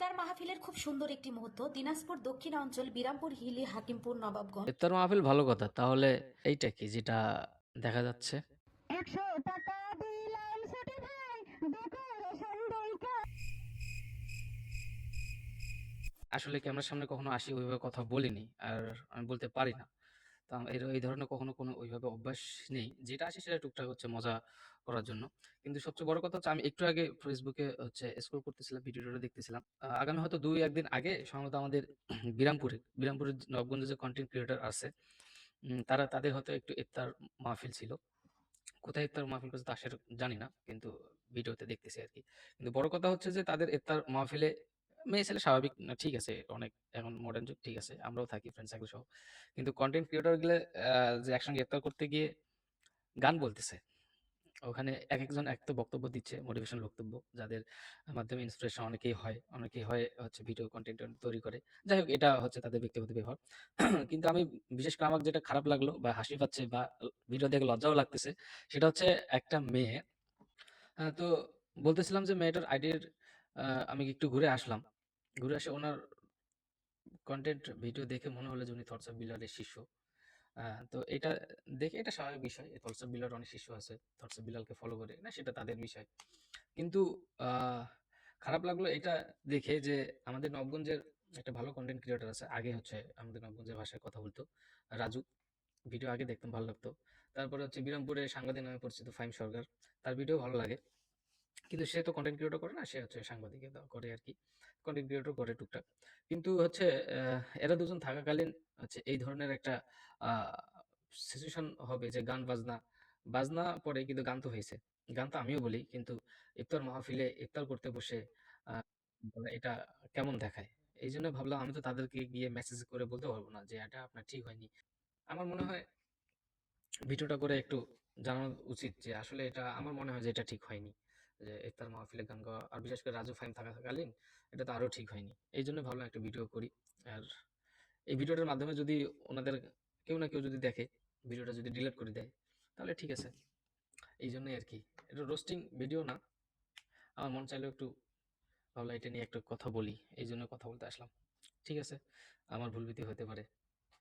ইফতার মাহফিলের খুব সুন্দর একটি মুহূর্ত দিনাজপুর দক্ষিণাঞ্চল বিরামপুর হিলি হাকিমপুর নবাবগঞ্জ। ইফতার মাহফিল ভালো কথা, তাহলে এইটা কি যেটা দেখা যাচ্ছে? 100 টাকা দিলাম ছোট ভাই ডেকোরেশন দেইখা। আসলে ক্যামেরার সামনে কখনো আসি ওইভাবে কথা বলিনি, আর আমি বলতে পারি না। তো এই ধরনের কখনো কোনো ওইভাবে অভ্যাস নেই। যেটা আসে সেটা টুকটাক হচ্ছে মজা করার জন্য। কিন্তু সবচেয়ে বড় কথা হচ্ছে আমি একটু আগে ফেসবুকে হচ্ছে স্ক্রল করতেছিলাম, ভিডিওটা দেখতেছিলাম। আগামী হয়তো ২-১ দিন আগে সম্ভবত আমাদের বিরামপুরের নবাবগঞ্জে যে কনটেন্ট ক্রিয়েটর আছে, তারা তাদের হয়তো একটু ইফতার মাহফিল ছিল। কোথায় ইফতার মাহফিল করছে তা সেটা জানি না। কিন্তু ভিডিওতে দেখতেছি আরকি। কিন্তু বড় কথা হচ্ছে যে তাদের ইফতার মাহফিলে মেয়ে-ছেলে স্বাভাবিক না, ঠিক আছে। অনেক এখন মডার্ন যুগ, ঠিক আছে। আমরাও থাকি ফ্রেন্ড সার্কেল সহ। কিন্তু কনটেন্ট ক্রিয়েটর গুলো যে একসঙ্গে ইফতার করতে গিয়ে গান বলতেছে। ওখানে একেকজন এক তো বক্তব্য দিচ্ছে, মোটিভেশনাল বক্তব্য, যাদের মাধ্যমে ইন্সপিরেশন অনেকেই হয় হচ্ছে ভিডিও কনটেন্ট তৈরি করে। যাই হোক, এটা হচ্ছে তাদের ব্যক্তিগত ব্যবহার। কিন্তু আমি বিশেষ করে আমার যেটা খারাপ লাগলো বা হাসি পাচ্ছে বা ভিডিও দেখে লজ্জাও লাগতেছে, সেটা হচ্ছে একটা মেয়ে। তো বলতেছিলাম যে মেয়েটার আইডির আমি একটু ঘুরে আসলাম। ঘুরে আসে ওনার কনটেন্ট ভিডিও দেখে মনে হলো যে উনি থটস অফ বিলারের শিষ্য। তো এটা দেখে এটা স্বাভাবিক বিষয়। থটস অফ বিলার অনেক শিষ্য আছে। থটস অফ বিলালকে ফলো করে। না, সেটা তাদের বিষয়। কিন্তু আ খারাপ লাগলো এটা দেখে যে আমাদের নবগঞ্জের একটা ভালো কনটেন্ট ক্রিয়েটর আছে। আগে হচ্ছে আমাদের নবগঞ্জের ভাষায় কথা বলতো। রাজু। ভিডিও আগে দেখতাম, ভালো লাগতো। তারপরে হচ্ছে বিরামপুরে সাংবাদিক নামে পরিচিত ফাহিম সরকার। তার ভিডিও ভালো লাগে। কিন্তু সে তো কনটেন্ট ক্রিয়েটর করে না, সে হচ্ছে সাংবাদিকতা করে আরকি। কনটেন্ট ক্রিয়েটর করে টুকটাক। কিন্তু হচ্ছে এরা দুজন থাকাকালীন হচ্ছে এই ধরনের একটা আ সিচুয়েশন হবে যে গান বাজনা, বাজনা পরে কিন্তু গান তো হইছে। গান তো আমিও বলি। কিন্তু ইফতার মাহফিলে ইফতার করতে বসে আ বলা এটা কেমন দেখায়? এইজন্য ভাবলাম আমি তো তাদেরকে গিয়ে মেসেজ করে বলতে পারব না যে এটা আপনার ঠিক হয়নি। আমার মনে হয় ভিডিওটা করে একটু জানানো উচিত যে আসলে এটা আমার মনে হয় যে এটা ঠিক হয়নি। যে ইফতার মাহফিলে গান গাওয়া, আর বিশেষ করে রাজু ফাহিম থাকাকালীন এটা তো আরো ঠিক হয়নি। এইজন্য ভাবলাম একটা ভিডিও করি। আর এই ভিডিওটার মাধ্যমে যদি ওনাদের কেউ না কেউ যদি দেখে, ভিডিওটা যদি ডিলিট করে দেয়, তাহলে ঠিক আছে। এইজন্যই আরকি। এটা রোস্টিং ভিডিও না। আমার মন চাইলেও একটু ভাবলাম এটা নিয়ে একটু কথা বলি। এইজন্য কথা বলতে আসলাম। ঠিক আছে? আমার ভুল ত্রুটি হতে পারে।